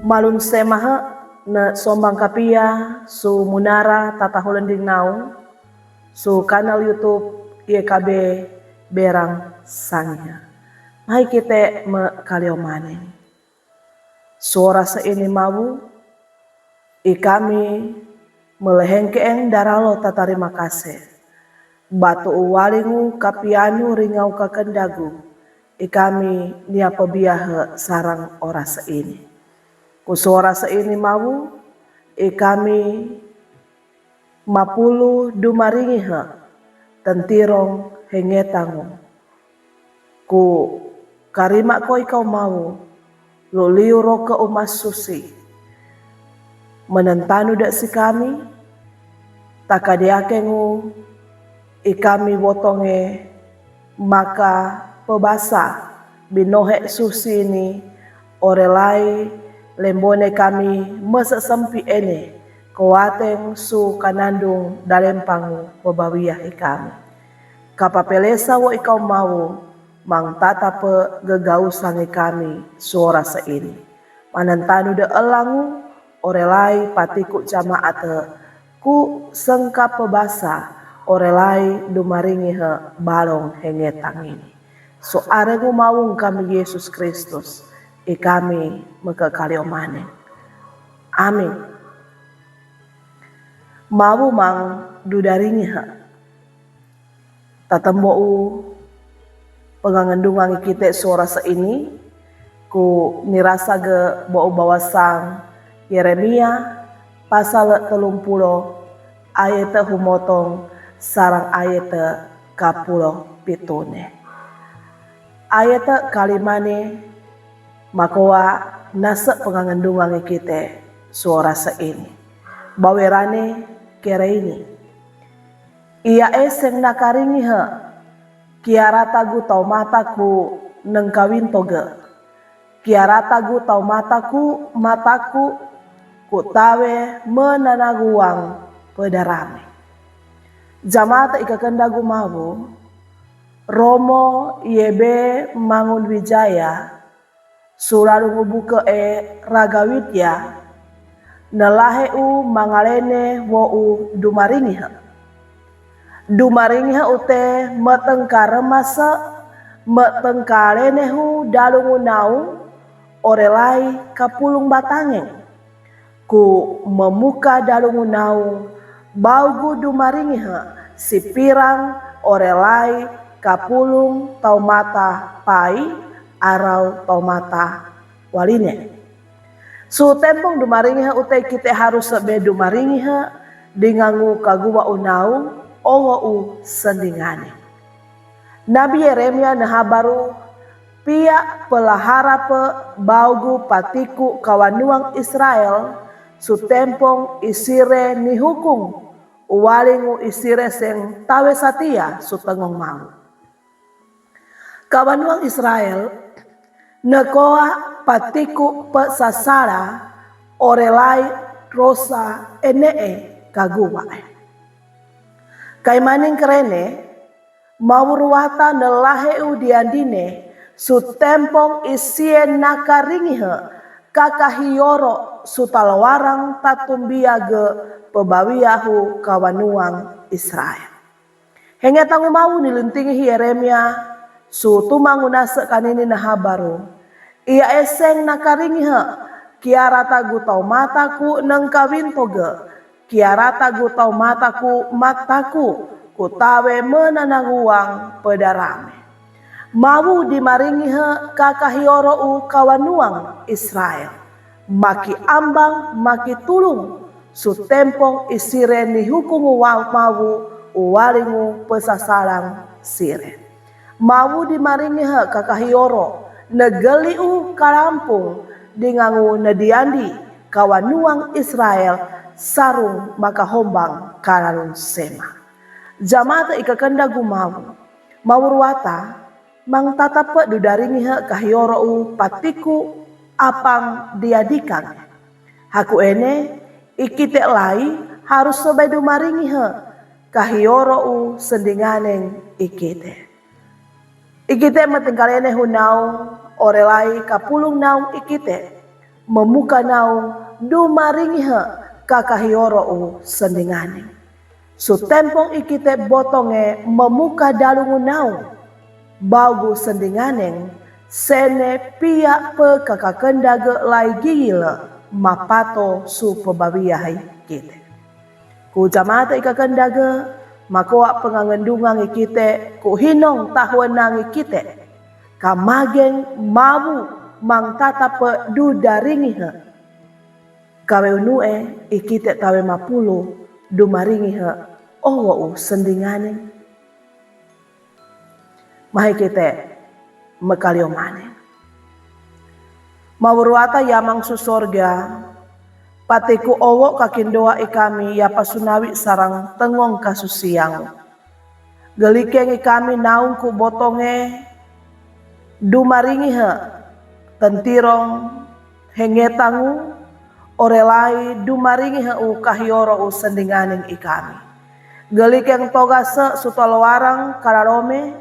malun semaha na sombang kapia su munara tata hulending naung su kanal YouTube YKB berang sangnya. Hai kita me kaliomane. Suara seini mawu kami melehengkeeng daralo tatarima kasih. Batu uwalingu kapianu ringau kakendagu. Kami nia pebiah sarang ora seini. Ku suara seini mawu kami mapulu dumaringi tentirong hengetangu. Ku karima koi kau mau luliu roke umas susi. Menentanu dak si kami takadiakengu kami wotonge maka pebasa binohe susi ini orelai lembone kami mese sempi ene kuateng su kanandung dalempangu pebawiyah kami. Kapapelesa wo ikau mau mang tatape gegausangi kami suara seini. Manentanu de elangu orelai patiku jamaat ku sengkap pebasa orelai dumaringi balong hengetang ini. So aregu mawung kami Yesus Kristus kami mekekaliomane. Amin. Mawu mang dudaringi tatembou pengangendungan kita suara seini ku nirasa ge bau bawasang Yeremia pasal 30 ayat humotong sarang ayat kapulo pitune. Ayat kalimane makoa nasa pengangendungan kita suara seini. Bawerane kere ini. Ia eseng nakaringi kiara tagu tau mataku nengkawin toge. Kiara tagu tau mataku ku tawe menanaguang pedarame. Jamata ikakendagu mawu Romo yebe mangun wijaya suralu ngubuke ragawitya nelaheu mangalene wo dumaringi dumaringi ute metengkare masa metengkalenehu dalungu naung orelai kapulung batangeng ku memuka dalungu naung baugu dumaringi si pirang orelai kapulung tau mata pai arau tau mata waline. Su tempong dumaringi ute kita harus sebe dumaringi dingangu kaguwa unaung owo sendingane. Nabi Yeremia nahabaru pia pelahara pe baugu patiku kawanuang Israel su tempong isire ni hukum uwalingu isire seng tawe satia su tengong mau. Kawanuang Israel nekoa patiku pe sasara orelai rosa enee kaguwa. Kaimaning kerene mawurwata nelaheu diandine su tempong isien nakaringi kakahiyoro su talwarang tatumbiage pebawiyahu kawanuang Israel. Hengetangu mau nilintingi Yeremia su tumangunase kanini nahabaru. Ia eseng nakaringi kiara tagu tau mataku nengkawin toge. Kiara tagu tau mataku ku tawe menanaguang pedarame. Mawu dimaringi kakahioro kawanuang Israel. Maki ambang maki tulung su tempong isire ni hukumu mawu uwalingu pesasalang sire. Mawu dimaringi kakahioro negeliu kalampung dingangu nediandi kawanuang Israel sarung maka hombang kalalun sema. Jamata ikakendagu mawu mawurwata mang tatape dudaringi kahioro patiku apang diadikan. Haku ene ikite lai harus sobedu maringi kahioro sendinganeng ikite. Ikite matingkalene hunau orelai kapulung naung ikite memuka naung dumaringihe kakahioro sendingane. Sutempong ikite botonge memuka dalungu naung bagu sendinganeng sene pia pe kakakendage lai gila mapato su pebabiyahai kite. Ku jamata ikakendage makoa pengangendungang ikite ku hinong tahuanang ikite kamageng mabu mang tatap du daringihe kawe unue ikite tawe mapulu dumaringihe owo sendingane mahai kite mekalio mane mawurwata yamang susorga patiku owo kakindoa ikami ya pasunawi sarang tengong kasusiang gelikeng ikami naung ku botonge dumaringihe tentirong hengetangu orelai dumaringihe kahioro sendinganing ikami gelikeng togase sutalowarang kararome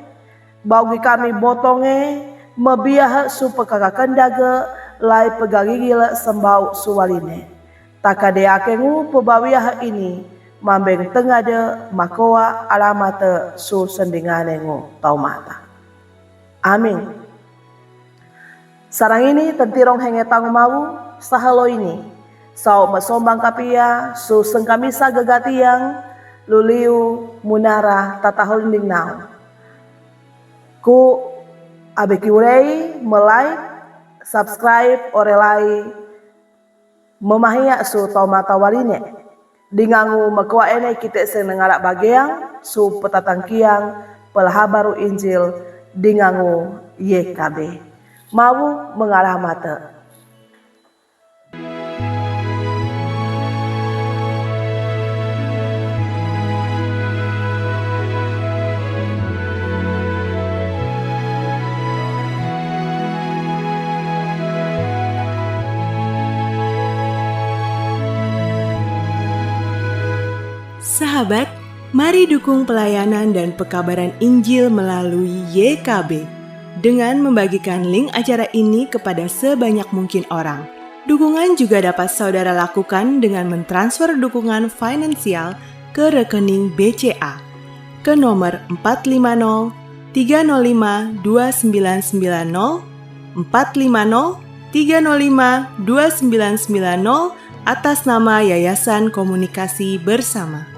baugi kami botonge mebiahe supekakakendage lai pegagigile sembau suwaline takadeakengu pebawiah ini mambeng tengade makoa alamate su sendinganengu taumata. Amin. Sarang ini tentirong hengetangu mau sahalo ini sau mesombang kapia su sengkamisa gegatiang luliu munara tatahulinding nau ku abeki urei melike subscribe orelai memahia su taumata waline dingangu makwa ene kita senengarak bageang su petatangkiang pelaha baru Injil dingangu YKB mau mengarah mata. Sahabat, mari dukung pelayanan dan pekabaran Injil melalui YKB dengan membagikan link acara ini kepada sebanyak mungkin orang. Dukungan juga dapat saudara lakukan dengan mentransfer dukungan finansial ke rekening BCA ke nomor 450 305 2990 450 305 2990 atas nama Yayasan Komunikasi Bersama.